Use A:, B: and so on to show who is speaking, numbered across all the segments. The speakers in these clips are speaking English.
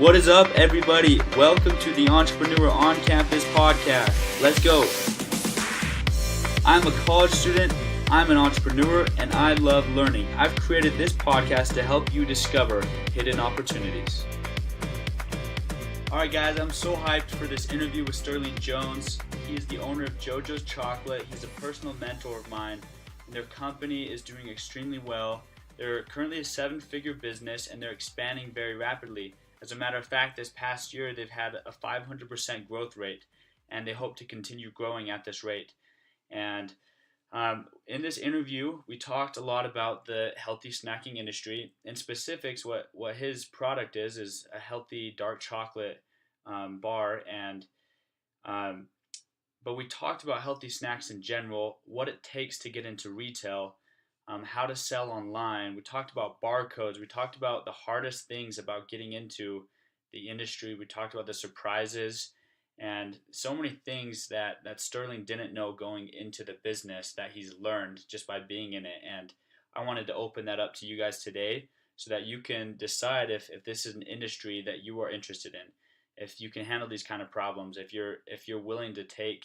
A: What is up, everybody? Welcome to the Entrepreneur on Campus podcast. Let's go. I'm a college student, I'm an entrepreneur, and I love learning. I've created this podcast to help you discover hidden opportunities. All right, guys, I'm so hyped for this interview with Sterling Jones. He is the owner of Jojo's Chocolate. He's a personal mentor of mine, and their company is doing extremely well. They're currently a 7-figure business, and they're expanding very rapidly. As a matter of fact, this past year, they've had a 500% growth rate, and they hope to continue growing at this rate. And in this interview, we talked a lot about the healthy snacking industry. In specifics, what his product is a healthy dark chocolate bar. But we talked about healthy snacks in general, what it takes to get into retail, how to sell online. We talked about barcodes. We talked about the hardest things about getting into the industry. We talked about the surprises and so many things that Sterling didn't know going into the business that he's learned just by being in it. And I wanted to open that up to you guys today so that you can decide if this is an industry that you are interested in, if you can handle these kind of problems, if you're willing to take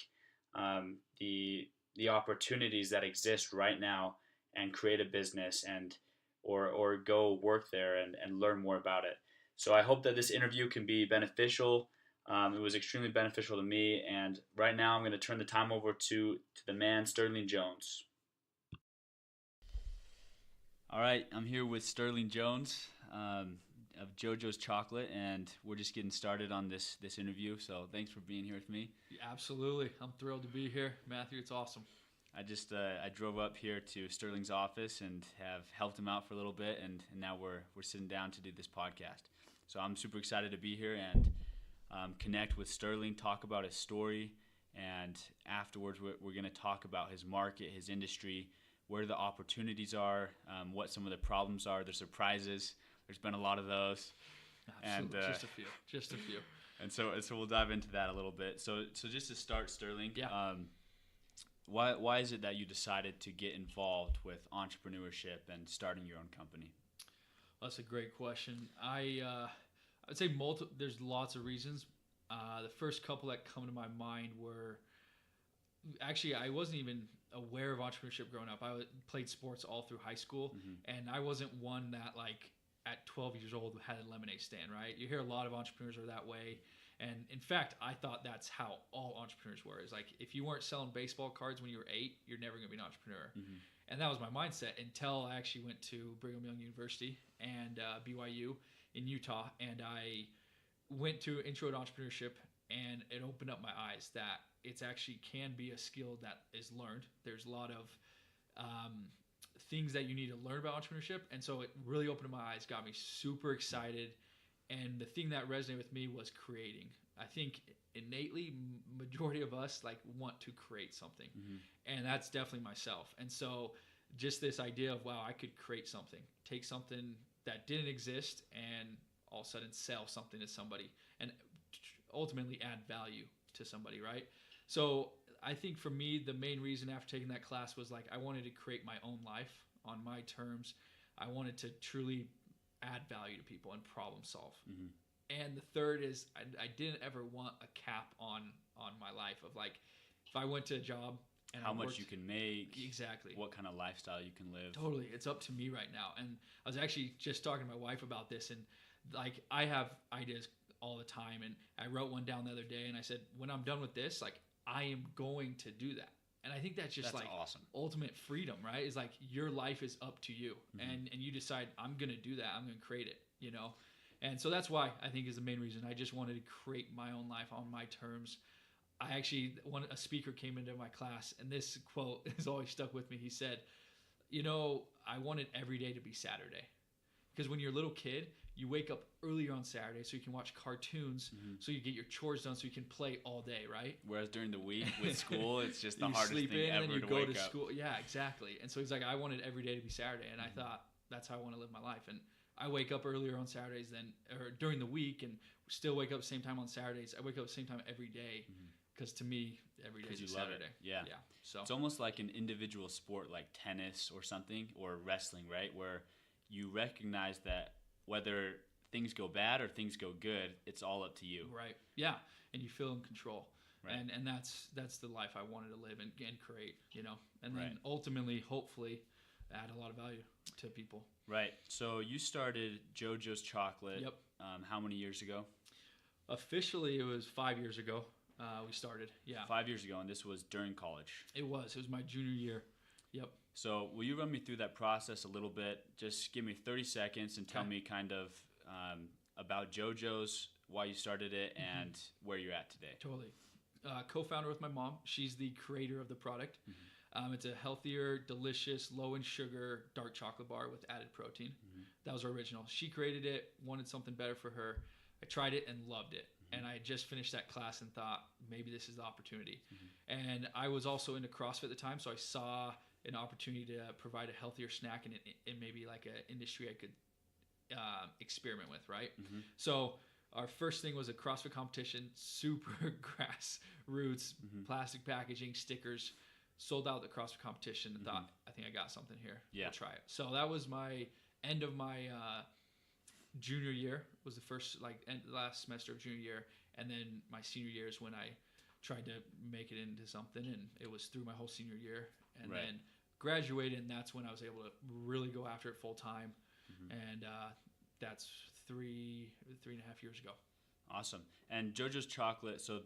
A: the opportunities that exist right now and create a business or go work there and learn more about it. So I hope that this interview can be beneficial. It was extremely beneficial to me, and right now I'm going to turn the time over to the man, Sterling Jones. All right, I'm here with Sterling Jones of Jojo's Chocolate, and we're just getting started on this interview, so thanks for being here with me.
B: Yeah, absolutely. I'm thrilled to be here. Matthew, it's awesome.
A: I drove up here to Sterling's office and have helped him out for a little bit, and now we're sitting down to do this podcast. So I'm super excited to be here and connect with Sterling, talk about his story, and afterwards we're going to talk about his market, his industry, where the opportunities are, what some of the problems are, the surprises. There's been a lot of those.
B: Absolutely. And just a few.
A: And so we'll dive into that a little bit. So just to start, Sterling,
B: yeah.
A: Why is it that you decided to get involved with entrepreneurship and starting your own company?
B: That's a great question. I'd say there's lots of reasons. The first couple that come to my mind were, actually, I wasn't even aware of entrepreneurship growing up. I played sports all through high school, and I wasn't one that, like, at 12 years old had a lemonade stand, right? You hear a lot of entrepreneurs are that way. And in fact, I thought that's how all entrepreneurs were. Is like, if you weren't selling baseball cards when you were 8, you're never going to be an entrepreneur. And that was my mindset until I actually went to Brigham Young University and BYU in Utah. And I went to Intro to Entrepreneurship, and it opened up my eyes that it's actually can be a skill that is learned. There's a lot of things that you need to learn about entrepreneurship. And so it really opened my eyes, got me super excited. And the thing that resonated with me was creating. I think innately, majority of us like want to create something, and that's definitely myself. And so, just this idea of, wow, I could create something, take something that didn't exist, and all of a sudden sell something to somebody, and ultimately add value to somebody, right? So I think for me, the main reason after taking that class was like I wanted to create my own life on my terms. I wanted to truly add value to people and problem solve. And the third is I didn't ever want a cap on my life of like, if I went to a job and
A: how much you can make,
B: exactly,
A: what kind of lifestyle you can live.
B: Totally, it's up to me right now. And I was actually just talking to my wife about this, and like I have ideas all the time, and I wrote one down the other day, and I said, when I'm done with this, like I am going to do that. And I think that's like
A: awesome.
B: Ultimate freedom, right? Is like your life is up to you, and you decide, I'm going to do that. I'm going to create it, you know? And so that's why I think is the main reason. I just wanted to create my own life on my terms. A speaker came into my class, and this quote has always stuck with me. He said, I wanted every day to be Saturday. Because when you're a little kid, you wake up earlier on Saturday so you can watch cartoons, so you get your chores done so you can play all day, right?
A: Whereas during the week with school, it's just the hardest
B: thing
A: ever
B: and you
A: to
B: go
A: wake
B: to
A: up.
B: School. Yeah, exactly. And so he's like, I wanted every day to be Saturday, and I thought that's how I want to live my life. And I wake up earlier on Saturdays or during the week, and still wake up the same time on Saturdays. I wake up the same time every day because to me, every day is Saturday.
A: Yeah.
B: So
A: it's almost like an individual sport like tennis or something, or wrestling, right? Where you recognize that whether things go bad or things go good, it's all up to you.
B: Right. Yeah. And you feel in control.
A: Right.
B: And that's the life I wanted to live and create, you know, and then
A: Right.
B: ultimately, hopefully, add a lot of value to people.
A: Right. So you started Jojo's Chocolate.
B: Yep.
A: How many years ago?
B: Officially, it was 5 years ago. We started. Yeah.
A: 5 years ago, and this was during college.
B: It was my junior year. Yep.
A: So will you run me through that process a little bit? Just give me 30 seconds and tell
B: Okay.
A: me kind of about Jojo's, why you started it, and where you're at today.
B: Totally. Co-founder with my mom. She's the creator of the product. It's a healthier, delicious, low in sugar, dark chocolate bar with added protein. That was her original. She created it, wanted something better for her. I tried it and loved it. And I had just finished that class and thought, maybe this is the opportunity. And I was also into CrossFit at the time, so I saw an opportunity to provide a healthier snack and maybe like an industry I could experiment with, right? So our first thing was a CrossFit competition, super grassroots, plastic packaging, stickers, sold out the CrossFit competition and thought, I think I got something here.
A: Yeah.
B: We'll try it. So that was my end of my junior year, was the first, last semester of junior year. And then my senior year is when I tried to make it into something, and it was through my whole senior year. And then graduated, and that's when I was able to really go after it full time. And that's 3.5 years ago.
A: Awesome. And Jojo's Chocolate, so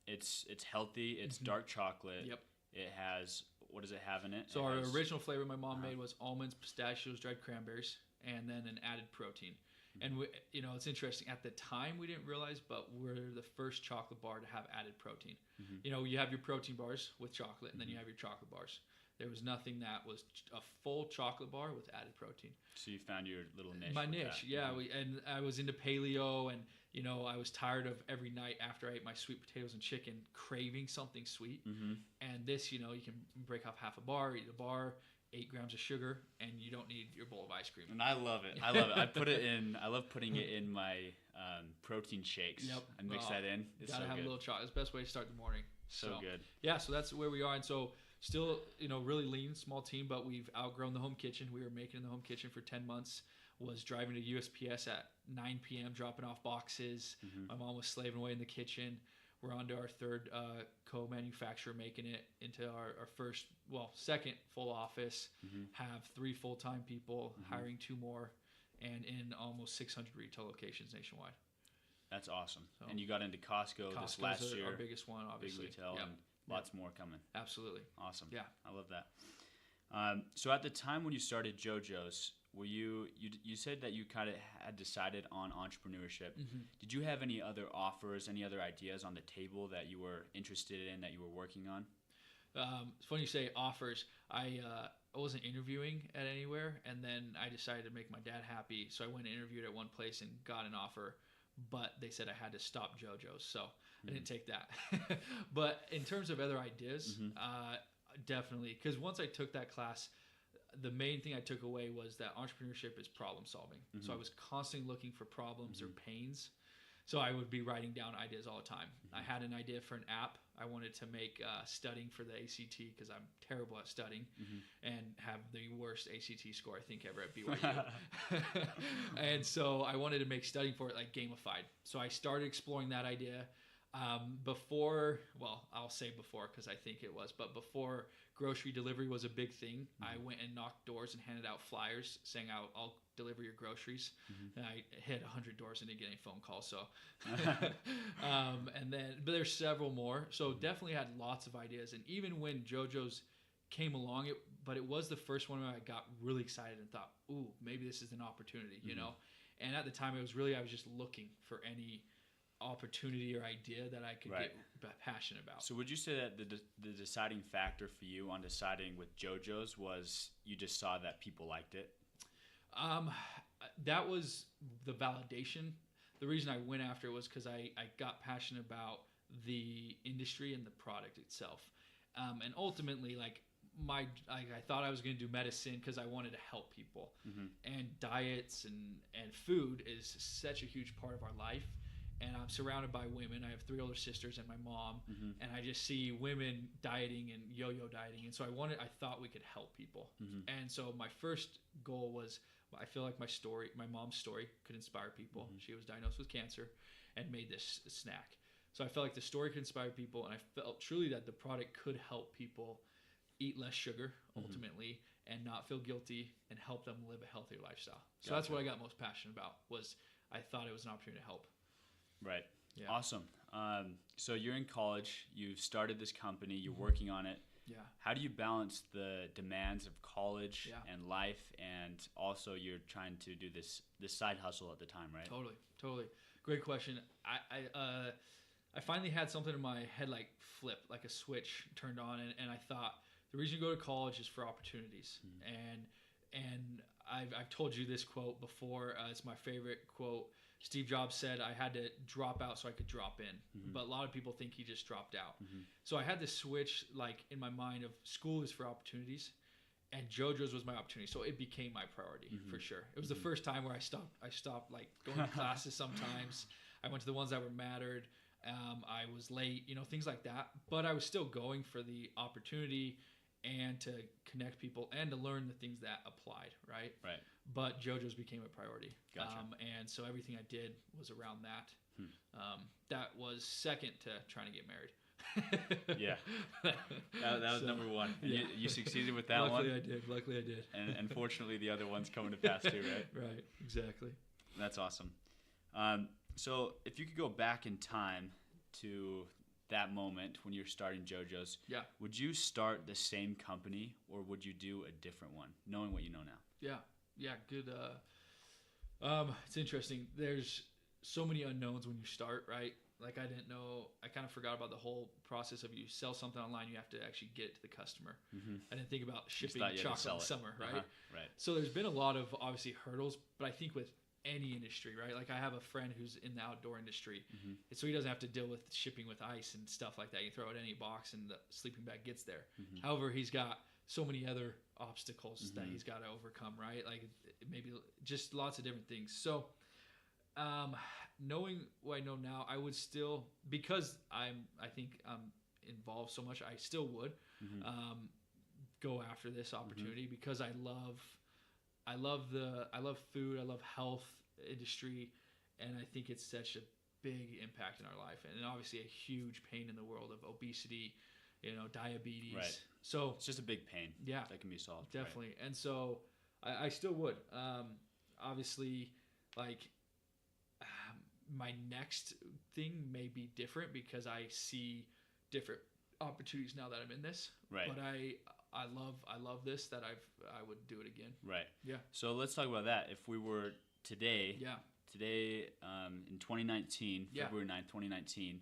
A: it's healthy, it's dark chocolate.
B: Yep.
A: It has, what does it have in it?
B: So our original flavor my mom made was almonds, pistachios, dried cranberries, and then an added protein. And it's interesting. At the time, we didn't realize, but we're the first chocolate bar to have added protein. You have your protein bars with chocolate, and then you have your chocolate bars. There was nothing that was a full chocolate bar with added protein.
A: So you found your little niche.
B: My
A: with
B: niche,
A: that.
B: yeah. And I was into paleo, and I was tired of every night after I ate my sweet potatoes and chicken craving something sweet. And this, you can break off half a bar, eat a bar, 8 grams of sugar, and you don't need your bowl of ice cream.
A: And I love it. I love it. I love putting it in my protein shakes.
B: Yep.
A: And mix that in. It's
B: gotta
A: so
B: have
A: good.
B: a little chocolate. It's the best way to start the morning.
A: So good.
B: Yeah, so that's where we are. And so still, really lean, small team, but we've outgrown the home kitchen. We were making in the home kitchen for 10 months. Was driving to USPS at 9 p.m., dropping off boxes. My mom was slaving away in the kitchen. We're on to our third co-manufacturer, making it into our second full office, have 3 full-time people, hiring 2 more, and in almost 600 retail locations nationwide.
A: That's awesome.
B: So,
A: and you got into Costco this last year.
B: Our biggest one, obviously.
A: Big retail, and lots more coming.
B: Absolutely.
A: Awesome.
B: Yeah.
A: I love that. So at the time when you started Jojo's, were you said that you kind of had decided on entrepreneurship. Did you have any other offers, any other ideas on the table that you were interested in, that you were working on?
B: It's funny you say offers. I wasn't interviewing at anywhere, and then I decided to make my dad happy, so I went and interviewed at one place and got an offer, but they said I had to stop Jojo's, so I didn't take that. But in terms of other ideas, definitely, because once I took that class, the main thing I took away was that entrepreneurship is problem solving. So I was constantly looking for problems or pains. So I would be writing down ideas all the time. I had an idea for an app. I wanted to make studying for the ACT because I'm terrible at studying and have the worst ACT score I think ever at BYU. And so I wanted to make studying for it like gamified. So I started exploring that idea. I'll say before because I think it was, but before grocery delivery was a big thing, I went and knocked doors and handed out flyers saying I'll deliver your groceries. And I hit 100 doors and didn't get any phone calls. So, but there's several more. So definitely had lots of ideas. And even when Jojo's came along, it was the first one where I got really excited and thought, ooh, maybe this is an opportunity, And at the time I was just looking for any opportunity or idea that I could get passionate about.
A: So would you say that the deciding factor for you on deciding with Jojo's was you just saw that people liked it?
B: That was the validation. The reason I went after it was because I got passionate about the industry and the product itself. And ultimately, I thought I was going to do medicine because I wanted to help people. And diets and food is such a huge part of our life. and I'm surrounded by women. I have 3 older sisters and my mom, and I just see women dieting and yo-yo dieting, and so I thought we could help people. And so my first goal was, I feel like my mom's story could inspire people. She was diagnosed with cancer and made this snack. So I felt like the story could inspire people, and I felt truly that the product could help people eat less sugar ultimately and not feel guilty and help them live a healthier lifestyle. So that's what I got most passionate about, was I thought it was an opportunity to help.
C: Right.
B: Yeah.
C: Awesome. So you're in college, you've started this company, you're working on it.
B: Yeah.
C: How do you balance the demands of college and life, and also you're trying to do this side hustle at the time, right?
B: Totally. Great question. I finally had something in my head like flip, like a switch turned on, and I thought the reason you go to college is for opportunities. And I've told you this quote before. It's my favorite quote. Steve Jobs said, I had to drop out so I could drop in. But a lot of people think he just dropped out. So I had this switch like in my mind of school is for opportunities, and Jojo's was my opportunity. So it became my priority for sure. It was the first time where I stopped like going to classes sometimes. I went to the ones that were mattered. I was late, things like that. But I was still going for the opportunity and to connect people and to learn the things that applied, right?
C: Right.
B: But Jojo's became a priority.
C: Gotcha.
B: And so everything I did was around that. That was second to trying to get married.
C: Yeah. That was number one. And you succeeded with that
B: Luckily
C: one?
B: Luckily I did.
C: And unfortunately, the other one's coming to pass too, right?
B: Right, exactly.
C: That's awesome. So if you could go back in time to that moment when you're starting Jojo's, would you start the same company or would you do a different one, knowing what you know now?
B: Yeah, good. It's interesting. There's so many unknowns when you start, right? Like I didn't know, I kind of forgot about the whole process of you sell something online, you have to actually get it to the customer. I didn't think about shipping chocolate in summer, right?
C: Right.
B: So there's been a lot of obviously hurdles, but I think with any industry, right? Like I have a friend who's in the outdoor industry, and so he doesn't have to deal with shipping with ice and stuff like that. You throw it in any box and the sleeping bag gets there. However, he's got so many other obstacles that he's got to overcome, right? Like maybe just lots of different things. So knowing what I know now, I would still, because I think I'm involved so much, I still would go after this opportunity because I love food, I love health industry, and I think it's such a big impact in our life, and obviously a huge pain in the world of obesity, diabetes.
C: Right.
B: So
C: it's just a big pain.
B: Yeah,
C: that can be solved.
B: Definitely. Right. And so I still would. Obviously, like my next thing may be different because I see different opportunities now that I'm in this. Right. But I love this, that I would do it again.
C: Right.
B: Yeah.
C: So let's talk about that. If we were today in 2019, February 9th, 2019,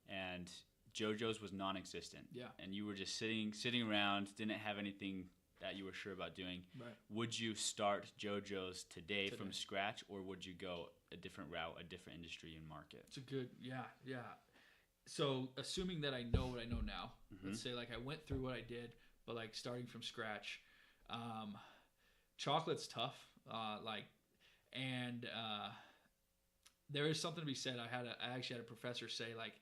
C: and Jojo's was non-existent. Yeah. And you were just sitting around, didn't have anything that you were sure about doing. Right. Would you start Jojo's today from scratch, or would you go a different route, a different industry and market?
B: It's a good, yeah. So assuming that I know what I know now, let's say like I went through what I did, but like starting from scratch, chocolate's tough. There is something to be said. I actually had a professor say like,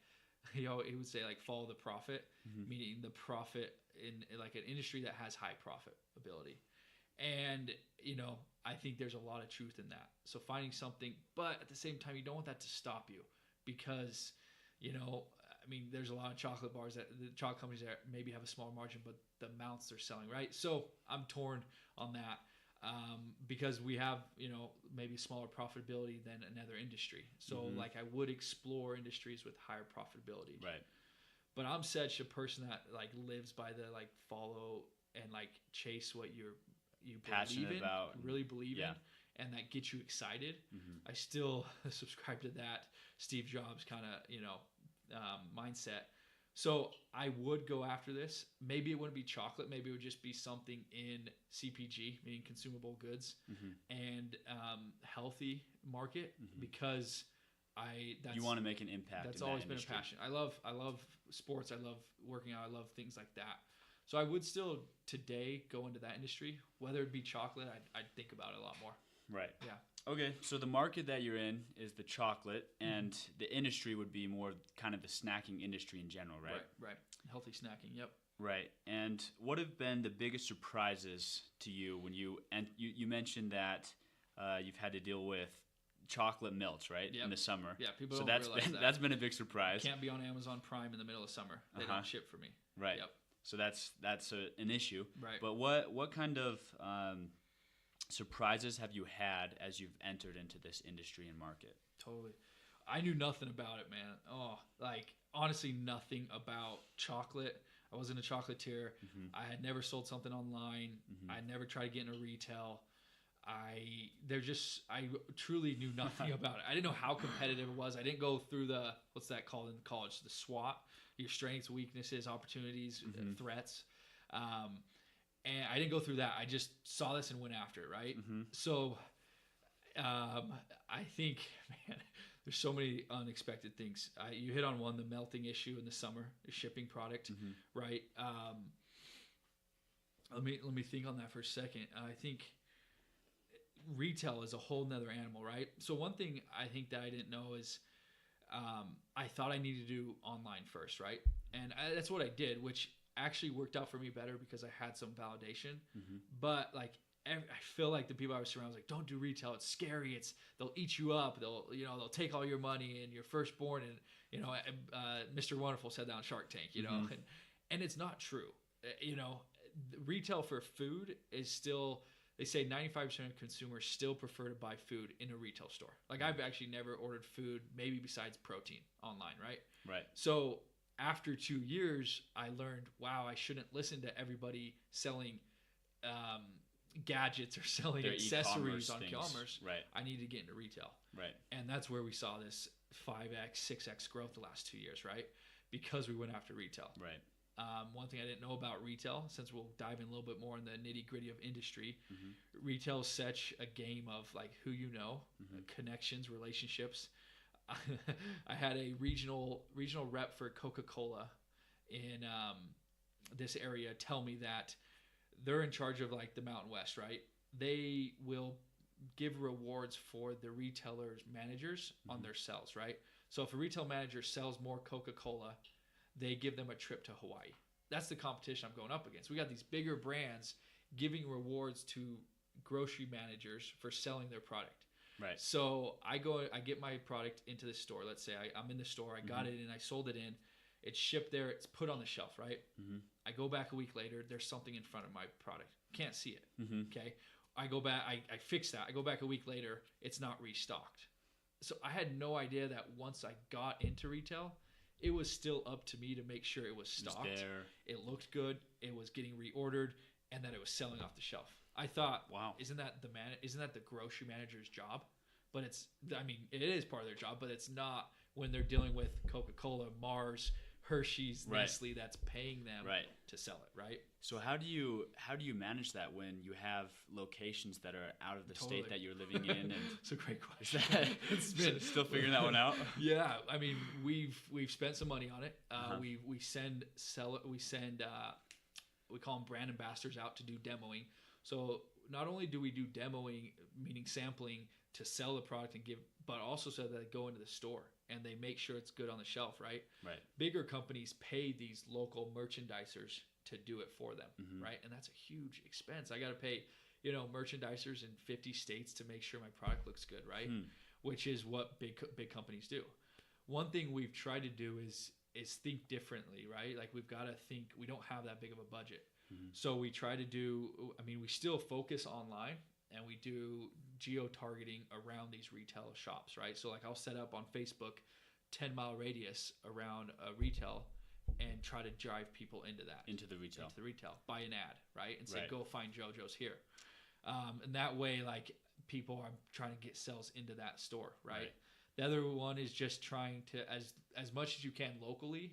B: he would say like follow the profit, meaning the profit in like an industry that has high profitability. And, I think there's a lot of truth in that. So finding something, but at the same time, you don't want that to stop you because, there's a lot of chocolate bars the chocolate companies that maybe have a small margin, but the amounts they're selling, right? So I'm torn on that because we have, maybe smaller profitability than another industry. So like I would explore industries with higher profitability.
C: Right.
B: But I'm such a person that like lives by the like follow and like chase what you
C: passionate
B: believe in,
C: about,
B: really believe in, and that gets you excited. I still subscribe to that Steve Jobs kind of mindset. So I would go after this. Maybe it wouldn't be chocolate. Maybe it would just be something in CPG, meaning consumable goods, and healthy market because
C: you want to make an impact.
B: That's always been a passion. I love sports. I love working out. I love things like that. So I would still today go into that industry. Whether it be chocolate, I'd think about it a lot more.
C: Right.
B: Yeah.
C: Okay, so the market that you're in is the chocolate, and the industry would be more kind of the snacking industry in general, right?
B: Right. Healthy snacking, yep.
C: Right. And what have been the biggest surprises to you when you mentioned that you've had to deal with chocolate melts, right, in the summer?
B: Yeah, people
C: so
B: don't realize that.
C: That's been a big surprise.
B: Can't be on Amazon Prime in the middle of summer. They don't ship for me.
C: Right.
B: Yep.
C: So that's an issue.
B: Right.
C: But what kind of surprises have you had as you've entered into this industry and market?
B: Totally. I knew nothing about it, man. Honestly, nothing about chocolate. I wasn't a chocolatier. I had never sold something online. I had never tried to get into retail. I truly knew nothing about it. I didn't know how competitive it was. I didn't go through the, what's that called in college? The SWOT, your strengths, weaknesses, opportunities, threats. And I didn't go through that. I just saw this and went after it, right? So I think, man, there's so many unexpected things. You hit on one, the melting issue in the summer, the shipping product, right? Let me think on that for a second. I think retail is a whole nother animal, right? So one thing I think that I didn't know is I thought I needed to do online first, right? And that's what I did, which actually worked out for me better because I had some validation. But like, I feel like the people I was surrounded like, don't do retail. It's scary. They'll eat you up. They'll take all your money and your firstborn. And Mr. Wonderful said that on Shark Tank. And it's not true. Retail for food is still. They say 95% of consumers still prefer to buy food in a retail store. Like I've actually never ordered food, maybe besides protein, online, right?
C: Right.
B: So after 2 years, I learned, wow, I shouldn't listen to everybody selling gadgets or selling
C: their
B: accessories on
C: things.
B: e-commerce.
C: Right.
B: I need to get into retail.
C: Right. And
B: that's where we saw this 5x, 6x growth the last 2 years, right? Because we went after retail.
C: Right.
B: One thing I didn't know about retail, since we'll dive in a little bit more in the nitty gritty of industry, retail is such a game of like who you know, connections, relationships. I had a regional rep for Coca-Cola in this area tell me that they're in charge of like the Mountain West, right? They will give rewards for the retailers' managers on their sales, right? So if a retail manager sells more Coca-Cola, they give them a trip to Hawaii. That's the competition I'm going up against. We got these bigger brands giving rewards to grocery managers for selling their product.
C: Right.
B: So I get my product into the store. Let's say I'm in the store. I got it in. I sold it in. It's shipped there. It's put on the shelf, right? I go back a week later. There's something in front of my product. Can't see it. Okay. I go back. I fix that. I go back a week later. It's not restocked. So I had no idea that once I got into retail, it was still up to me to make sure it was stocked. It looked good. It was getting reordered, and that it was selling off the shelf. I thought, wow, isn't that the grocery manager's job? But it is part of their job, but it's not when they're dealing with Coca-Cola, Mars, Hershey's, Nestle that's paying them to sell it, right?
C: So how do you manage that when you have locations that are out of the state that you're living in? And
B: it's a great question.
C: It's been still figuring that one out.
B: Yeah, I mean we've spent some money on it. We call them brand ambassadors out to do demoing. So not only do we do demoing, meaning sampling to sell the product and give, but also so that they go into the store and they make sure it's good on the shelf, right?
C: Right.
B: Bigger companies pay these local merchandisers to do it for them, right? And that's a huge expense. I got to pay, merchandisers in 50 states to make sure my product looks good, right? Which is what big companies do. One thing we've tried to do is think differently, right? Like we've got to think, we don't have that big of a budget. So we try to do, we still focus online and we do geo-targeting around these retail shops, right? So like I'll set up on Facebook 10-mile radius around a retail and try to drive people into the retail, buy an ad, right? And say, go find Jojo's here. And that way, like people are trying to get sales into that store, right? The other one is just trying to, as much as you can locally,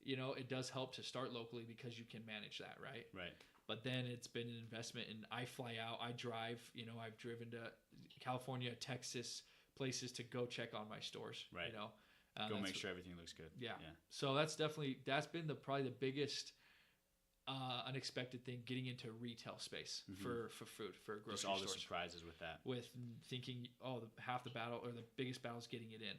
B: it does help to start locally because you can manage that, right?
C: Right.
B: But then it's been an investment, and I fly out, I drive, I've driven to California, Texas, places to go check on my stores,
C: right? Go make sure everything looks good.
B: Yeah. So that's been probably the biggest unexpected thing getting into retail space for food, for grocery
C: Just all
B: stores.
C: the surprises with that.
B: With thinking, half the battle or the biggest battle is getting it in.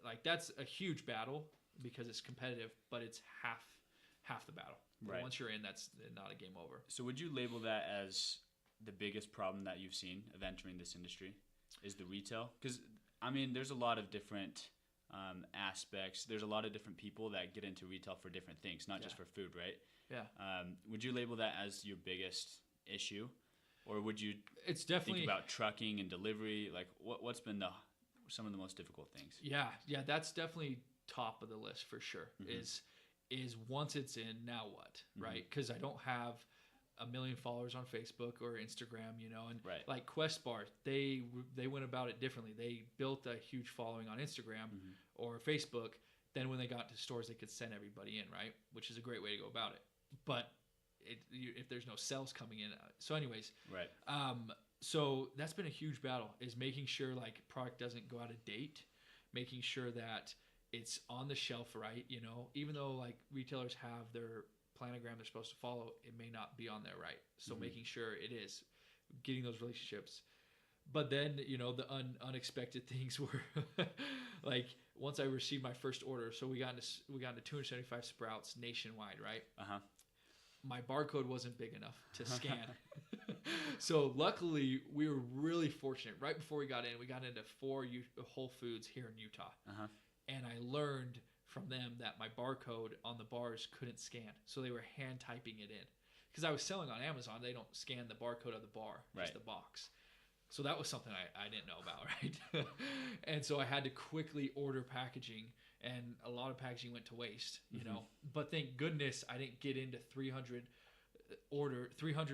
B: Like that's a huge battle because it's competitive, but it's half the battle. Right. Once you're in, that's not a game over.
C: So would you label that as the biggest problem that you've seen of entering this industry? Is the retail? Because I mean, there's a lot of different aspects. There's a lot of different people that get into retail for different things, not just for food, right?
B: Yeah.
C: Would you label that as your biggest issue, or would you?
B: It's definitely
C: think about trucking and delivery. Like, what's been some of the most difficult things?
B: Yeah, that's definitely top of the list for sure. Is once it's in, now what, right? Because I don't have a million followers on Facebook or Instagram, and like Quest Bar, they went about it differently. They built a huge following on Instagram or Facebook. Then when they got to stores, they could send everybody in, right? Which is a great way to go about it. But if there's no sales coming in, so anyways,
C: right.
B: So that's been a huge battle, is making sure like product doesn't go out of date, making sure that it's on the shelf, right? Even though like retailers have their planogram they're supposed to follow, it may not be on there, right? So making sure it is, getting those relationships. But then, the unexpected things were like once I received my first order, so we got into 275 Sprouts nationwide, right? My barcode wasn't big enough to scan. So luckily, we were really fortunate. Right before we got into 4 Whole Foods here in Utah. And I learned from them that my barcode on the bars couldn't scan. So they were hand typing it in. Because I was selling on Amazon, they don't scan the barcode of the bar, just the box. So that was something I didn't know about, right? And so I had to quickly order packaging, and a lot of packaging went to waste, But thank goodness I didn't get into 300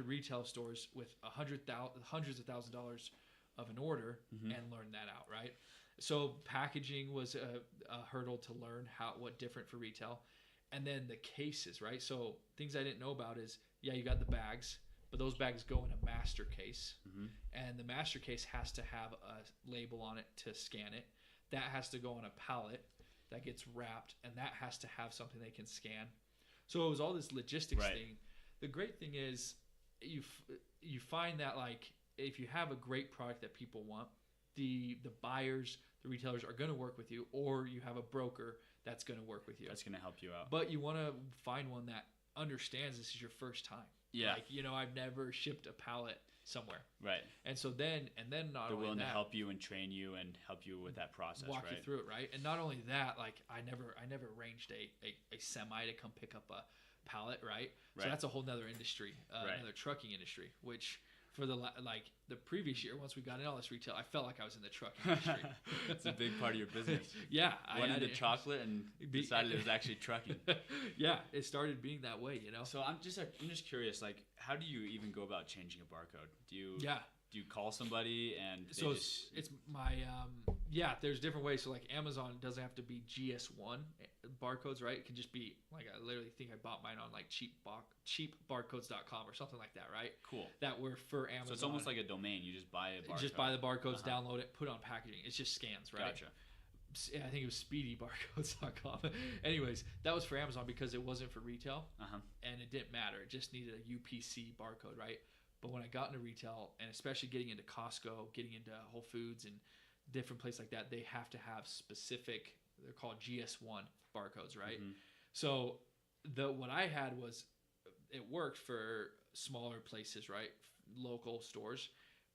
B: retail stores with hundreds of $1,000s of an order and learn that out, right? So packaging was a hurdle to learn what different for retail. And then the cases, right? So things I didn't know about is, you got the bags, but those bags go in a master case. And the master case has to have a label on it to scan it. That has to go on a pallet that gets wrapped, and that has to have something they can scan. So it was all this logistics thing. The great thing is you find that like if you have a great product that people want, the buyers, the retailers are going to work with you, or you have a broker that's going to work with you.
C: That's going to help you out.
B: But you want to find one that understands this is your first time.
C: Yeah.
B: Like, I've never shipped a pallet somewhere.
C: Right.
B: And so then not
C: they're
B: only
C: willing
B: that,
C: to help you and train you and help you with that process,
B: walk you through it, right? And not only that, like I never arranged a semi to come pick up a pallet, right? So that's a whole nother industry, another trucking industry, which for the previous year, once we got in all this retail, I felt like I was in the trucking industry.
C: It's a big part of your business.
B: Yeah.
C: Went into chocolate and decided it was actually trucking.
B: Yeah, it started being that way,
C: So I'm just curious, like, how do you even go about changing a barcode? Do you call somebody and
B: so it's my there's different ways. So like Amazon doesn't have to be GS1 barcodes, right? It can just be like, I literally think I bought mine on like cheapbarcodes.com or something like that, right?
C: Cool.
B: That were for Amazon.
C: So it's almost like a domain. You just buy a barcode.
B: Just buy the barcodes, download it, put it on packaging. It just scans, right?
C: Gotcha.
B: I think it was speedybarcodes.com. Anyways, that was for Amazon because it wasn't for retail, and it didn't matter. It just needed a UPC barcode, right? But when I got into retail, and especially getting into Costco, getting into Whole Foods and different places like that, they have to have specific, they're called GS1 barcodes, right? So what I had was, it worked for smaller places, right? Local stores,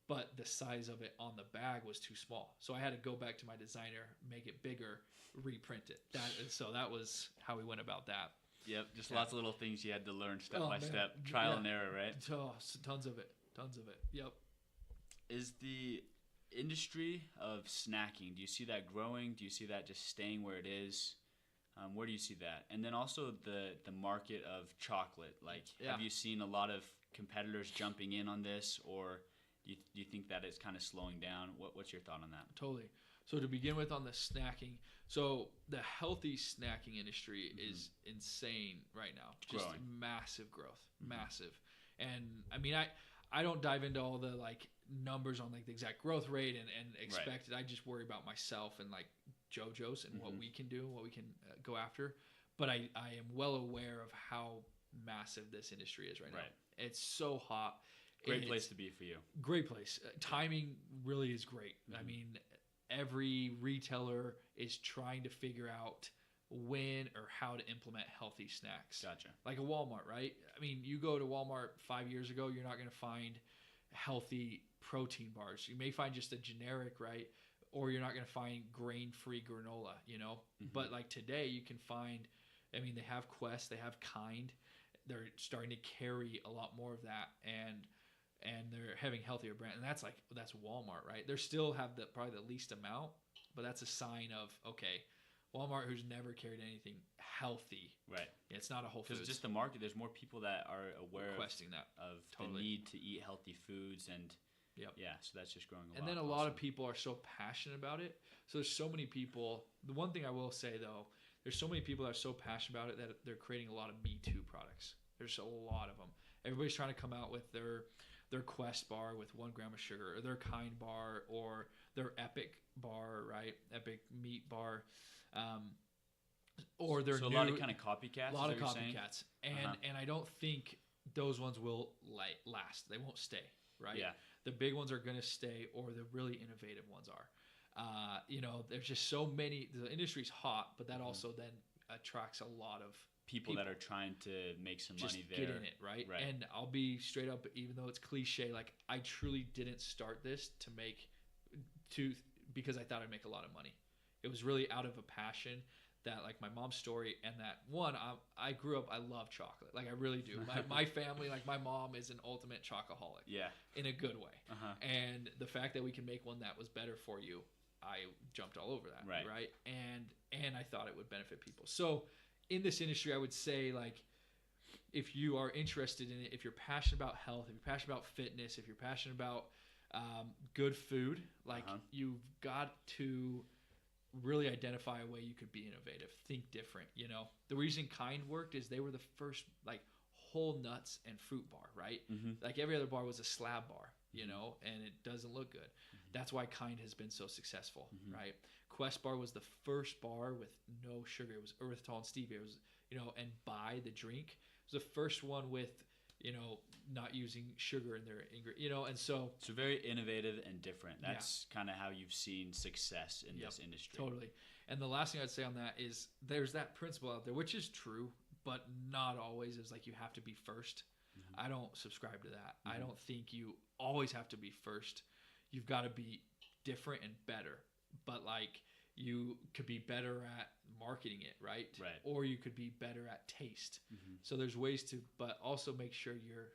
B: but the size of it on the bag was too small. So I had to go back to my designer, make it bigger, reprint it. So that was how we went about that.
C: Yep, just lots of little things you had to learn step by step, trial and error, right?
B: Oh, tons of it. Yep.
C: Is the industry of snacking, do you see that growing? Do you see that just staying where it is? Where do you see that? And then also the market of chocolate. Like, have you seen a lot of competitors jumping in on this, or do you think that it's kind of slowing down? What's your thought on that?
B: Totally. So to begin with, on the snacking, so the healthy snacking industry is insane right now. Just
C: growing.
B: Massive growth, massive. And I mean, I don't dive into all the like numbers on like the exact growth rate and expect it. I just worry about myself and like Jojo's and what we can do, what we can go after. But I am well aware of how massive this industry is right now.
C: Right.
B: It's so hot.
C: Great place to be for you.
B: Great place. Timing really is great. I mean, every retailer is trying to figure out when or how to implement healthy snacks.
C: Gotcha.
B: Like a Walmart, right? I mean, you go to Walmart 5 years ago, you're not going to find healthy protein bars. You may find just a generic, right? Or you're not going to find grain-free granola, you know? But like today, you can find, I mean, they have Quest, they have Kind. They're starting to carry a lot more of that, and they're having healthier brand. And that's Walmart, right? They still have probably the least amount, but that's a sign of, okay, Walmart, who's never carried anything healthy.
C: Right.
B: It's not a Whole Foods.
C: Because just the market, there's more people that are aware
B: requesting
C: of the need to eat healthy foods, and so that's just growing a lot.
B: And then a lot of people are so passionate about it. So there's so many people. The one thing I will say, though, there's so many people that are so passionate about it that they're creating a lot of Me Too products. There's a lot of them. Everybody's trying to come out with their Quest bar with 1 gram of sugar, or their Kind bar, or their Epic bar, right? Epic meat bar. Or they're
C: a lot of kind of copycats.
B: A lot of copycats, and I don't think those ones will last. They won't stay, right?
C: Yeah.
B: The big ones are going to stay, or the really innovative ones are. You know, there's just so many. The industry's hot, but that also then attracts a lot of
C: people that are trying to make some money there.
B: Get in it, right? And I'll be straight up, even though it's cliche, like I truly didn't start this because I thought I'd make a lot of money. It was really out of a passion that, like, my mom's story, and that one, I grew up, I love chocolate. Like, I really do. My family, like, my mom is an ultimate chocoholic. Yeah. In a good way. And the fact that we can make one that was better for you, I jumped all over that. Right. And I thought it would benefit people. So in this industry, I would say, like, if you are interested in it, if you're passionate about health, if you're passionate about fitness, if you're passionate about good food, like, you've got to really identify a way you could be innovative, think different. You know, the reason Kind worked is they were the first, like, whole nuts and fruit bar, right? Like, every other bar was a slab bar, you know, and it doesn't look good. That's why Kind has been so successful, right? Quest bar was the first bar with no sugar. It was erythritol and stevia. It was, you know, and Buy the drink was the first one with, you know, not using sugar in their ingredient, you know, and so
C: very innovative and different. That's kind of how you've seen success in this industry.
B: Totally. And the last thing I'd say on that is there's that principle out there, which is true, but not always. Is like you have to be first. I don't subscribe to that. I don't think you always have to be first. You've got to be different and better. But, like, you could be better at marketing it, right? Or you could be better at taste. So there's ways to, but also make sure you're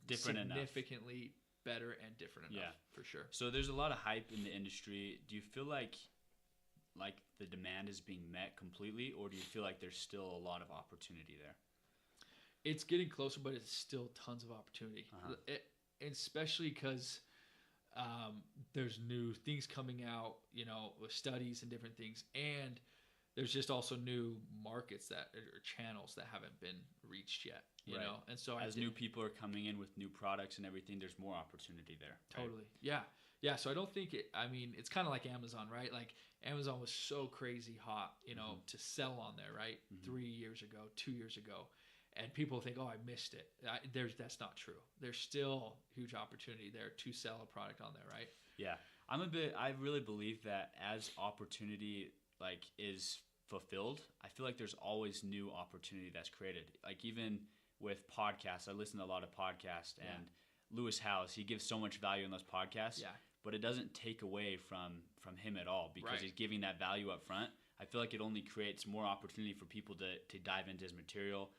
C: different
B: significantly better and different enough, for sure.
C: So there's a lot of hype in the industry. Do you feel like the demand is being met completely, or do you feel like there's still a lot of opportunity there?
B: It's getting closer, but it's still tons of opportunity, especially because there's new things coming out, you know, with studies and different things, and there's just also new markets or channels that haven't been reached yet, you know. And so
C: as new people are coming in with new products and everything, there's more opportunity there.
B: Totally, yeah. So I don't think it's kind of like Amazon, right? Like, Amazon was so crazy hot, you know, to sell on there, right? 3 years ago, 2 years ago. And people think, oh, I missed it. That's not true. There's still huge opportunity there to sell a product on there, right? Yeah.
C: I really believe that as opportunity, like, is fulfilled, I feel like there's always new opportunity that's created. Like, even with podcasts, I listen to a lot of podcasts, and Lewis Howes, he gives so much value in those podcasts, but it doesn't take away from him at all, because he's giving that value up front. I feel like it only creates more opportunity for people to dive into his material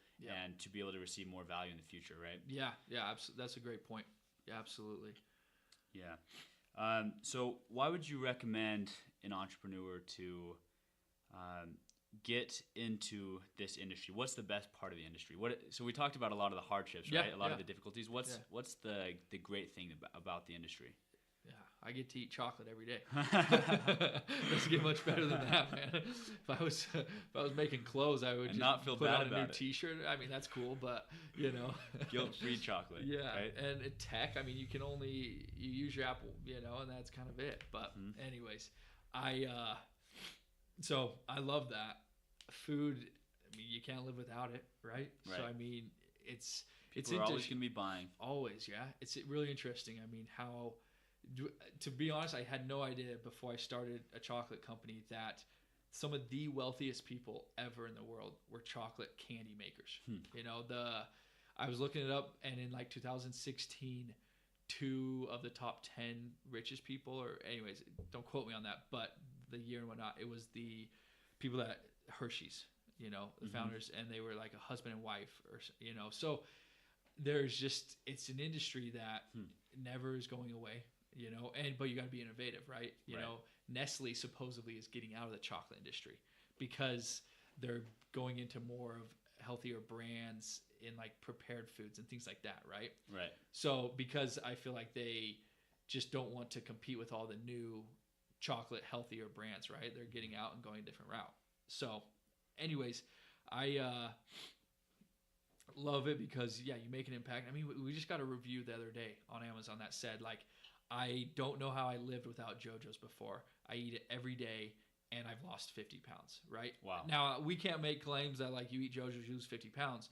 C: and to be able to receive more value in the future, right?
B: Yeah, absolutely. That's a great point. Yeah, absolutely.
C: Yeah. So why would you recommend an entrepreneur to get into this industry? What's the best part of the industry? So we talked about a lot of the hardships, right? A lot of the difficulties. What's the great thing about the industry?
B: Yeah, I get to eat chocolate every day. Doesn't get much better than that, man. If I was making clothes, I would just
C: not feel
B: put
C: bad
B: on a
C: about
B: new
C: it.
B: T-shirt. I mean, that's cool, but, you know,
C: guilt-free chocolate.
B: Yeah,
C: right?
B: And in tech, I mean, you use your Apple, you know, and that's kind of it. But anyways, so I love that food. I mean, you can't live without it, right? So I mean,
C: People are always going to be buying.
B: Always, yeah. It's really interesting. I mean, to be honest, I had no idea before I started a chocolate company that some of the wealthiest people ever in the world were chocolate candy makers. You know, I was looking it up, and in like 2016, 2 of the top 10 richest people, or anyways, don't quote me on that, but the year and whatnot, it was the people that Hershey's, you know, the founders, and they were like a husband and wife, or you know, so there's just, it's an industry that never is going away, you know, but you got to be innovative, right? You know, Nestle supposedly is getting out of the chocolate industry because they're going into more of healthier brands in like prepared foods and things like that, right?
C: Right.
B: So because I feel like they just don't want to compete with all the new chocolate healthier brands, right? They're getting out and going a different route. So anyways, I love it because, yeah, you make an impact. I mean, we just got a review the other day on Amazon that said, like, I don't know how I lived without Jojo's before. I eat it every day, and I've lost 50 pounds, right?
C: Wow.
B: Now, we can't make claims that, like, you eat Jojo's, you lose 50 pounds,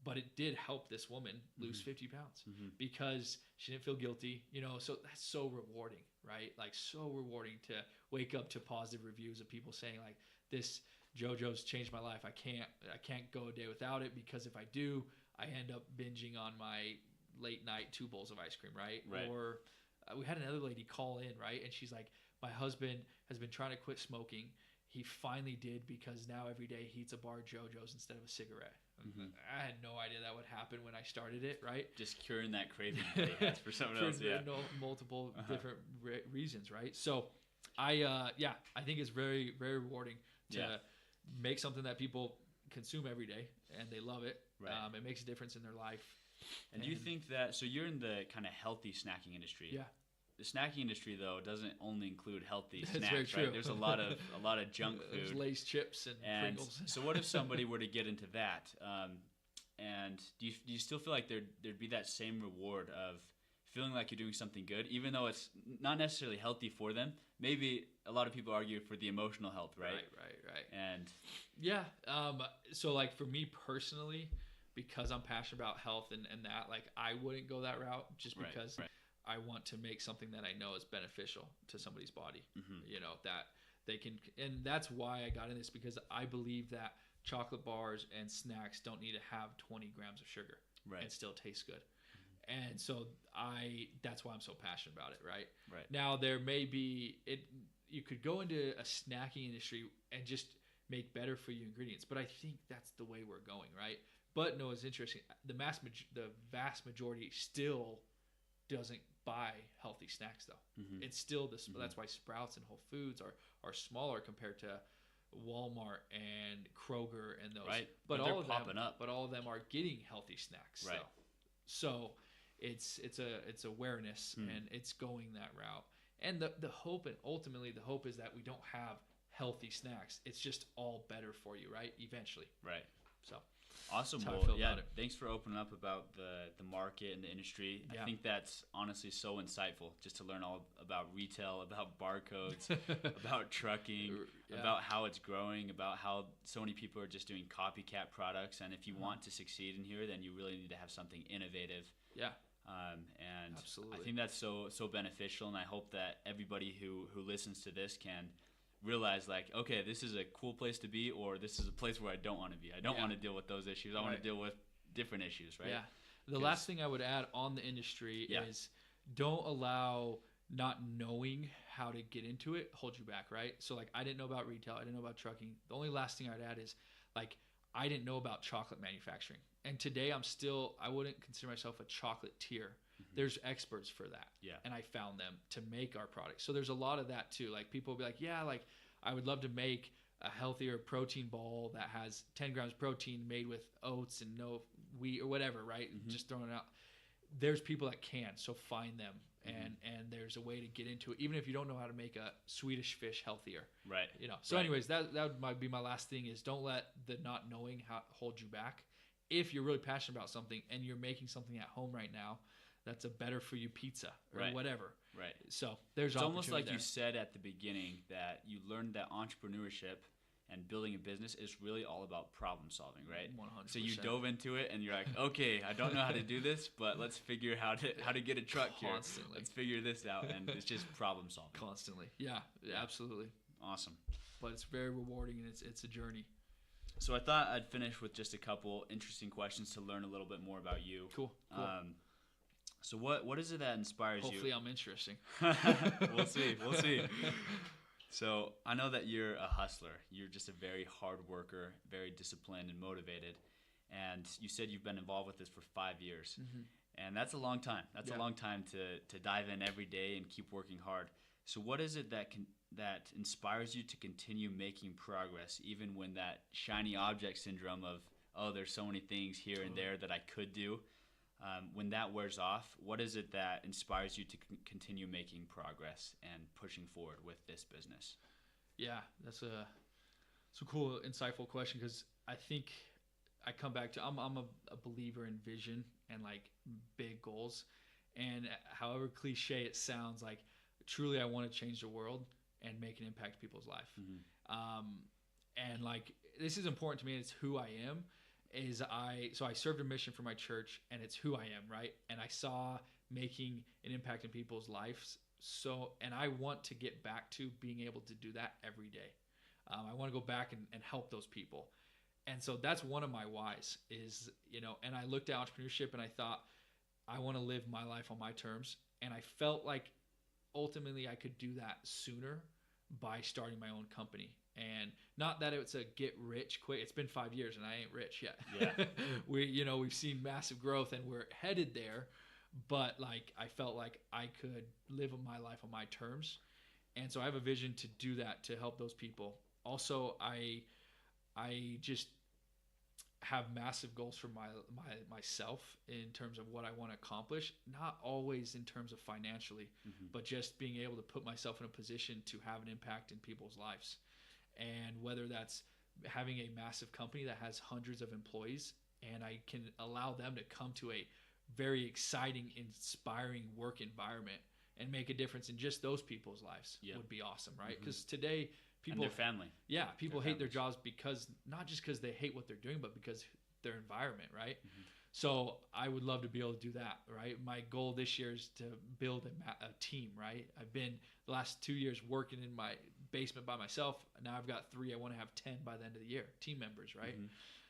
B: but it did help this woman lose 50 pounds because she didn't feel guilty, you know, so that's so rewarding, right? Like, so rewarding to wake up to positive reviews of people saying, like, this Jojo's changed my life. I can't go a day without it because if I do, I end up binging on my late night 2 bowls of ice cream, right? Or we had another lady call in, right? And she's like, my husband has been trying to quit smoking. He finally did because now every day he eats a bar of Jojo's instead of a cigarette. I had no idea that would happen when I started it, right?
C: Just curing that craving that he has for someone else, yeah.
B: Multiple different reasons, right? So I think it's very, very rewarding to make something that people consume every day and they love it.
C: Right.
B: It makes a difference in their life.
C: And do you think that, so you're in the kind of healthy snacking industry.
B: Yeah.
C: The snacking industry, though, doesn't only include healthy
B: That's
C: snacks,
B: very true.
C: right? There's a lot of junk food.
B: There's Lay's chips and Pringles.
C: So what if somebody were to get into that? And do you still feel like there'd be that same reward of feeling like you're doing something good, even though it's not necessarily healthy for them? Maybe a lot of people argue for the emotional health, right?
B: Right.
C: And
B: yeah, so like for me personally, because I'm passionate about health and that, like I wouldn't go that route just because I want to make something that I know is beneficial to somebody's body, you know, that they can, and that's why I got in this, because I believe that chocolate bars and snacks don't need to have 20 grams of sugar and still taste good. And so that's why I'm so passionate about it, right? Now there may be, you could go into a snacking industry and just make better for you ingredients, but I think that's the way we're going, right? But no, it's interesting. The vast majority still doesn't buy healthy snacks though. It's still this. That's why Sprouts and Whole Foods are smaller compared to Walmart and Kroger and those.
C: Right.
B: But
C: all
B: of
C: popping
B: them,
C: up.
B: But all of them are getting healthy snacks.
C: Right.
B: So it's awareness and it's going that route. And the hope, and ultimately the hope, is that we don't have healthy snacks. It's just all better for you, right? Eventually.
C: Right.
B: So.
C: Awesome.
B: That's how
C: Well,
B: I feel
C: yeah,
B: about it.
C: Thanks for opening up about the market and the industry. I think that's honestly so insightful, just to learn all about retail, about barcodes, about trucking, about how it's growing, about how so many people are just doing copycat products. And if you want to succeed in here, then you really need to have something innovative.
B: Yeah.
C: And
B: absolutely.
C: I think that's so beneficial, and I hope that everybody who listens to this can realize, like, okay, this is a cool place to be, or this is a place where I don't want to be. I don't want to deal with those issues. I want to deal with different issues, right?
B: Yeah. The last thing I would add on the industry is don't allow not knowing how to get into it hold you back, right? So, like, I didn't know about retail. I didn't know about trucking. The only last thing I'd add is, like, I didn't know about chocolate manufacturing. And today I wouldn't consider myself a chocolatier. There's experts for that. Yeah. And I found them to make our product. So there's a lot of that too. Like, people will be like, yeah, like, I would love to make a healthier protein ball that has 10 grams of protein made with oats and no wheat or whatever, right? Just throwing it out. There's people that can, so find them. And there's a way to get into it, even if you don't know how to make a Swedish fish healthier. Right. You know. So anyways, that might be my last thing, is don't let the not knowing hold you back. If you're really passionate about something and you're making something at home right now that's a better for you pizza or whatever. Right. So there's
C: It's almost like
B: there.
C: You said at the beginning that you learned that entrepreneurship and building a business is really all about problem solving, right?
B: 100%.
C: So you dove into it and you're like, okay, I don't know how to do this, but let's figure how to get a truck
B: Constantly.
C: here. Let's figure this out, and it's just problem solving.
B: Constantly. Yeah, absolutely.
C: Awesome.
B: But it's very rewarding, and it's a journey.
C: So I thought I'd finish with just a couple interesting questions to learn a little bit more about you.
B: Cool.
C: So what is it that inspires
B: Hopefully
C: you?
B: I'm interesting.
C: We'll see. So I know that you're a hustler. You're just a very hard worker, very disciplined and motivated. And you said you've been involved with this for 5 years. Mm-hmm. And that's a long time. That's a long time to dive in every day and keep working hard. So what is it that inspires you to continue making progress, even when that shiny object syndrome of, oh, there's so many things here and there that I could do, when that wears off, what is it that inspires you to continue making progress and pushing forward with this business?
B: Yeah, that's a cool, insightful question, because I think I come back to I'm a believer in vision and like big goals, and however cliche it sounds, like truly I want to change the world and make an impact in people's life. Mm-hmm. And like this is important to me. It's who I am. So I served a mission for my church, and it's who I am, right? And I saw making an impact in people's lives. And I want to get back to being able to do that every day. I want to go back and help those people. And so that's one of my whys is, and I looked at entrepreneurship and I thought, I want to live my life on my terms. And I felt like ultimately I could do that sooner by starting my own company. And not that it's a get rich quick. It's been 5 years and I ain't rich yet.
C: Yeah.
B: We've seen massive growth and we're headed there, but like I felt like I could live my life on my terms. And so I have a vision to do that, to help those people. Also, I just have massive goals for myself in terms of what I want to accomplish, not always in terms of financially, mm-hmm. but just being able to put myself in a position to have an impact in people's lives. And whether that's having a massive company that has hundreds of employees and I can allow them to come to a very exciting, inspiring work environment and make a difference in just those people's lives would be awesome, right? Because mm-hmm. today people...
C: And their family.
B: Yeah, people hate their jobs because, not just because they hate what they're doing, but because their environment, right? Mm-hmm. So I would love to be able to do that, right? My goal this year is to build a team, right? I've been the last 2 years working in my basement by myself. Now I've got 3. I want to have 10 by the end of the year, team members, right? Mm-hmm.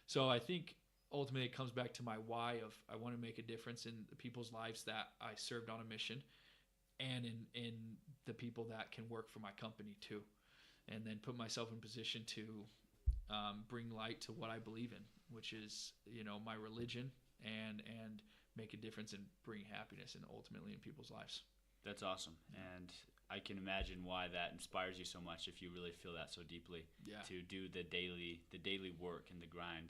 B: So I think ultimately it comes back to my why of I want to make a difference in the people's lives that I served on a mission and in the people that can work for my company too. And then put myself in position to bring light to what I believe in, which is, my religion and make a difference and bring happiness and ultimately in people's lives.
C: That's awesome. And I can imagine why that inspires you so much if you really feel that so deeply to do the daily work and the grind.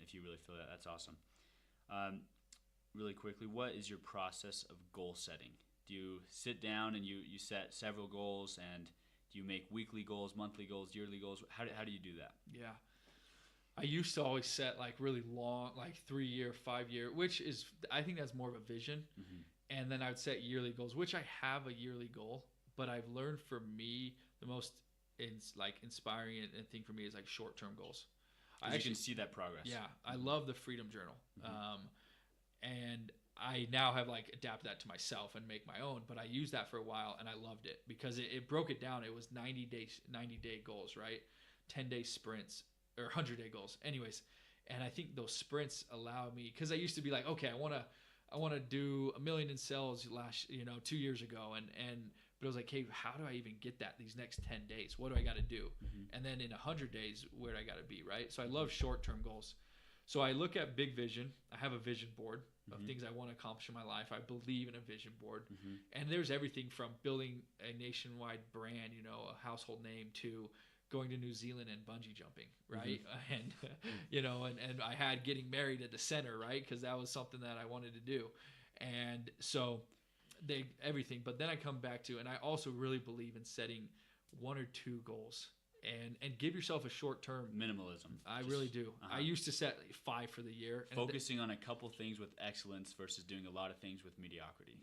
C: If you really feel that, that's awesome. Really quickly, what is your process of goal setting? Do you sit down and you set several goals, and do you make weekly goals, monthly goals, yearly goals? How do you do that?
B: Yeah. I used to always set like really long, like 3-year, 5-year, which is, I think that's more of a vision. Mm-hmm. And then I would set yearly goals, which I have a yearly goal, but I've learned for me the most inspiring and thing for me is like short-term goals.
C: You can see that progress.
B: Yeah. I love the Freedom Journal. Mm-hmm. And I now have like adapted that to myself and make my own, but I used that for a while and I loved it because it broke it down. It was 90-day goals, right? 10-day sprints or 100-day goals. Anyways, and I think those sprints allow me, because I used to be like, okay, I want to do 1 million in sales 2 years ago, but I was like, hey, how do I even get that these next 10 days? What do I got to do? Mm-hmm. And then in 100 days, where do I got to be, right? So I love short-term goals. So I look at big vision. I have a vision board of mm-hmm. things I want to accomplish in my life. I believe in a vision board. Mm-hmm. And there's everything from building a nationwide brand, a household name, to going to New Zealand and bungee jumping, right? Mm-hmm. And I had getting married at the center, right? Because that was something that I wanted to do. And so everything. But then I come back to, and I also really believe in setting 1 or 2 goals. And give yourself a short-term
C: minimalism.
B: Really do. I used to set 5 for the year.
C: Focusing on a couple things with excellence versus doing a lot of things with mediocrity.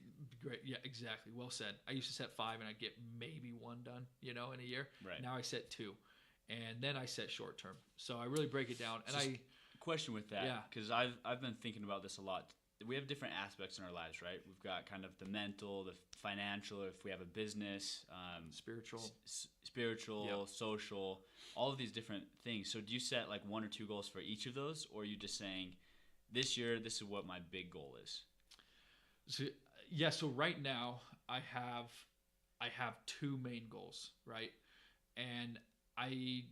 B: Great. Yeah, exactly. Well said. I used to set 5 and I'd get maybe 1 done, in a year.
C: Right.
B: Now I set 2. and then I set short term. So I really break it down. And
C: question with that, because I've been thinking about this a lot. We have different aspects in our lives, right? We've got kind of the mental, the financial, if we have a business,
B: spiritual,
C: social, all of these different things. So do you set like 1 or 2 goals for each of those, or are you just saying, this year, this is what my big goal is?
B: So right now I have 2 main goals, right? And I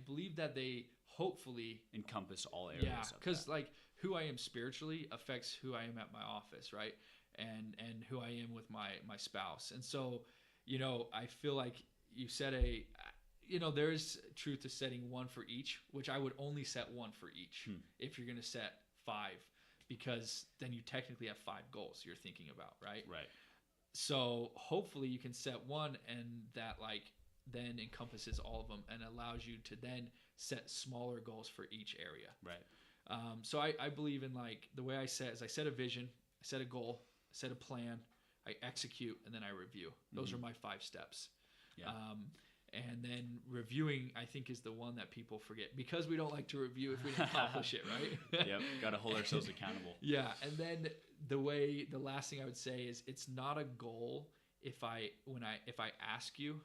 B: believe that they hopefully
C: encompass all areas.
B: Yeah, because like who I am spiritually affects who I am at my office, right? And who I am with my spouse. And so, I feel like you set there's truth to setting 1 for each, which I would only set 1 for each if you're going to set 5, because then you technically have 5 goals you're thinking about, right?
C: Right.
B: So hopefully you can set 1 and that like then encompasses all of them and allows you to then set smaller goals for each area.
C: Right.
B: So I believe in like the way I set is I set a vision, I set a goal, I set a plan, I execute, and then I review. Those are my 5 steps.
C: Yeah.
B: And then reviewing, I think, is the one that people forget because we don't like to review if we didn't accomplish it, right?
C: Yep. Got to hold ourselves accountable.
B: Yeah. And then the last thing I would say is it's not a goal if I ask you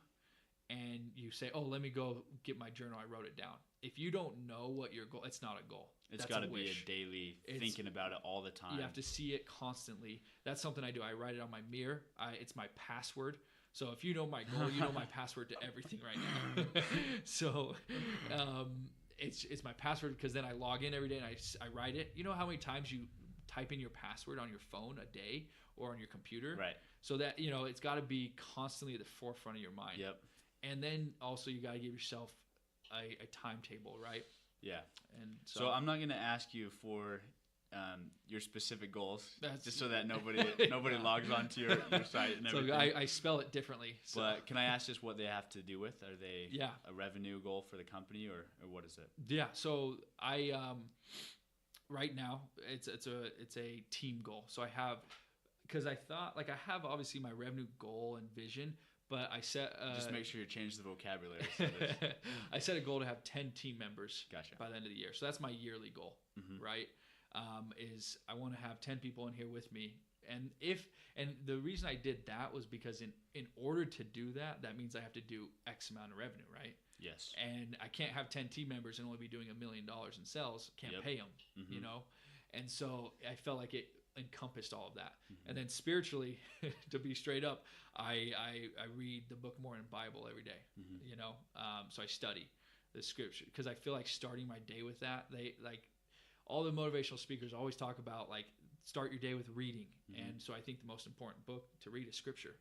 B: and you say, oh, let me go get my journal, I wrote it down. If you don't know what your goal, it's not a goal.
C: It's got to be a daily thinking about it all the time.
B: You have to see it constantly. That's something I do. I write it on my mirror. It's my password. So if you know my goal, you know my password to everything right now. So it's my password because then I log in every day and I write it. You know how many times you type in your password on your phone a day or on your computer?
C: Right.
B: So that, it's got to be constantly at the forefront of your mind.
C: Yep.
B: And then also you got to give yourself a timetable, right?
C: Yeah.
B: And
C: so I'm not going to ask you for your specific goals, just so that nobody logs onto your site and everything.
B: So I spell it differently. So.
C: But can I ask just what they have to do with? Are they
B: a
C: revenue goal for the company or what is it?
B: Yeah. So I right now it's a team goal. So I have, because I thought like I have obviously my revenue goal and vision. But I set
C: just make sure you change the vocabulary.
B: I set a goal to have 10 team members
C: Gotcha.
B: by the end of the year. So that's my yearly goal, right? Is I want to have 10 people in here with me. And the reason I did that was because in order to do that, that means I have to do X amount of revenue, right?
C: Yes.
B: And I can't have 10 team members and only be doing $1 million in sales. Can't pay them, And so I felt like it encompassed all of that. And then spiritually, to be straight up, I read the Book of Mormon Bible every day, so I study the scripture because I feel like starting my day with that, they like all the motivational speakers always talk about like start your day with reading. And so I think the most important book to read is scripture.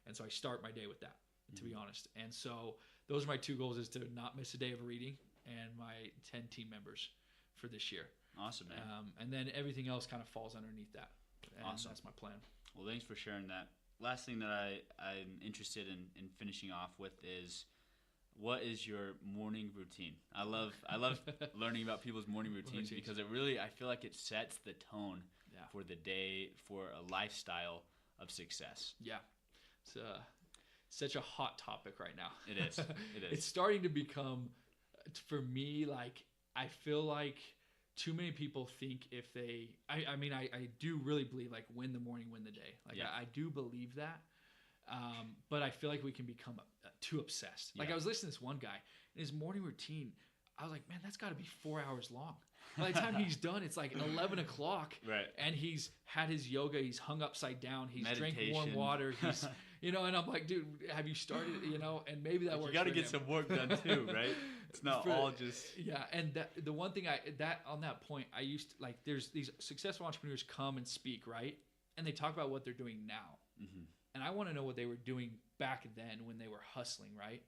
B: And so I start my day with that, to be honest. And so those are my 2 goals, is to not miss a day of reading and my 10 team members for this year.
C: Awesome, man.
B: And then everything else kind of falls underneath that. And
C: awesome.
B: That's my plan.
C: Well, thanks for sharing that. Last thing that I'm interested in finishing off with is, what is your morning routine? I love learning about people's morning routines because it really, I feel like it sets the tone for the day, for a lifestyle of success.
B: Yeah. It's such a hot topic right now.
C: It is. It is.
B: It's starting to become, for me, like, I feel like too many people think if they, I mean, I do really believe like win the morning, win the day. Like I do believe that. But I feel like we can become too obsessed. Like I was listening to this one guy and his morning routine, I was like, man, that's gotta be 4 hours long. By the time he's done, it's like 11 o'clock.
C: Right.
B: And he's had his yoga, he's hung upside down, he's drank warm water, he's, and I'm like, dude, have you started, and maybe that works.
C: You got to get some work done too, right? It's not all just.
B: Yeah. And the one thing on that point, I used to like, there's these successful entrepreneurs come and speak, right? And they talk about what they're doing now. And I want to know what they were doing back then when they were hustling, right?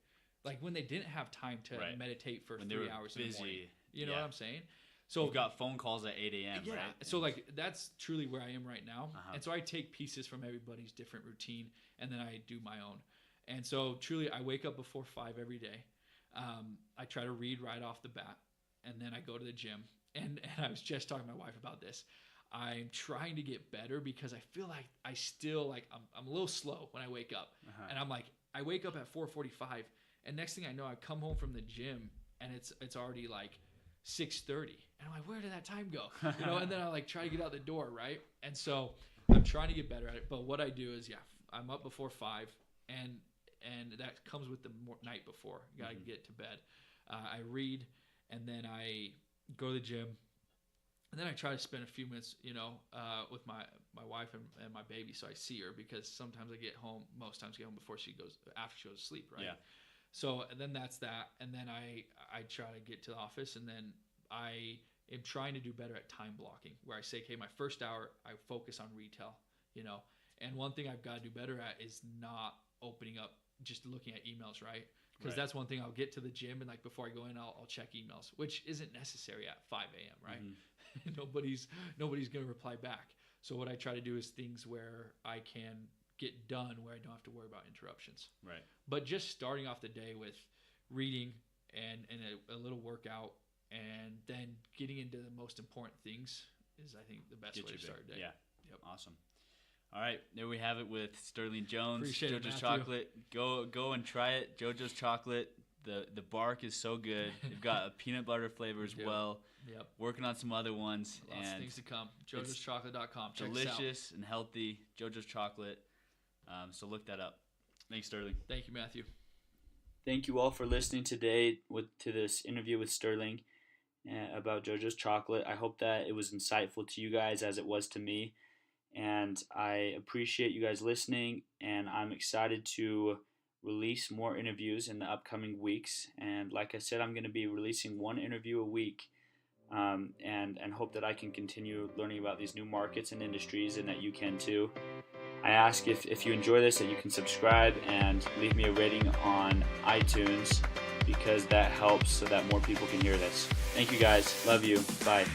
B: Like when they didn't have time to meditate for 3 hours in the morning. You know what I'm saying? So
C: you've got phone calls at 8 a.m.
B: Yeah.
C: Right?
B: So like that's truly where I am right now. And so I take pieces from everybody's different routine and then I do my own. And so truly I wake up before 5 every day. I try to read right off the bat and then I go to the gym. And I was just talking to my wife about this. I'm trying to get better because I feel like I still like I'm a little slow when I wake up. And I'm like, I wake up at 4:45 and next thing I know, I come home from the gym and it's already like 6:30, and I'm like, where did that time go? And then I like try to get out the door, right? And so I'm trying to get better at it. But what I do is, I'm up before 5, and that comes with the night before. You got to get to bed. I read, and then I go to the gym, and then I try to spend a few minutes, with my wife and my baby, so I see her, because sometimes I get home. Most times I get home after she goes to sleep, right? Yeah. So and then that's that, and then I try to get to the office, and then I am trying to do better at time blocking, where I say, okay, my first hour I focus on retail, And one thing I've got to do better at is not opening up, just looking at emails, right? Because that's one thing. I'll get to the gym, and like before I go in, I'll check emails, which isn't necessary at 5 a.m., right? Mm-hmm. nobody's gonna reply back. So what I try to do is things where I can get done, where I don't have to worry about interruptions.
C: Right.
B: But just starting off the day with reading and a little workout, and then getting into the most important things is, I think, the best way to start a day.
C: Yeah. Yep. Awesome. All right, there we have it with Sterling Jones.
B: Appreciate
C: Jojo's
B: it,
C: Chocolate. Go and try it. Jojo's Chocolate. The bark is so good. They've got a peanut butter flavor as well.
B: Yep.
C: Working on some other ones.
B: Lots of things to come. Jojo'sChocolate.com. Check
C: delicious and healthy. Jojo's Chocolate. So look that up. Thanks, Sterling.
B: Thank you, Matthew.
A: Thank you all for listening today to this interview with Sterling about Jojo's Chocolate. I hope that it was insightful to you guys as it was to me. And I appreciate you guys listening, and I'm excited to release more interviews in the upcoming weeks. And like I said, I'm going to be releasing one interview a week, and hope that I can continue learning about these new markets and industries, and that you can too. I ask if you enjoy this, that you can subscribe and leave me a rating on iTunes, because that helps so that more people can hear this. Thank you guys. Love you. Bye.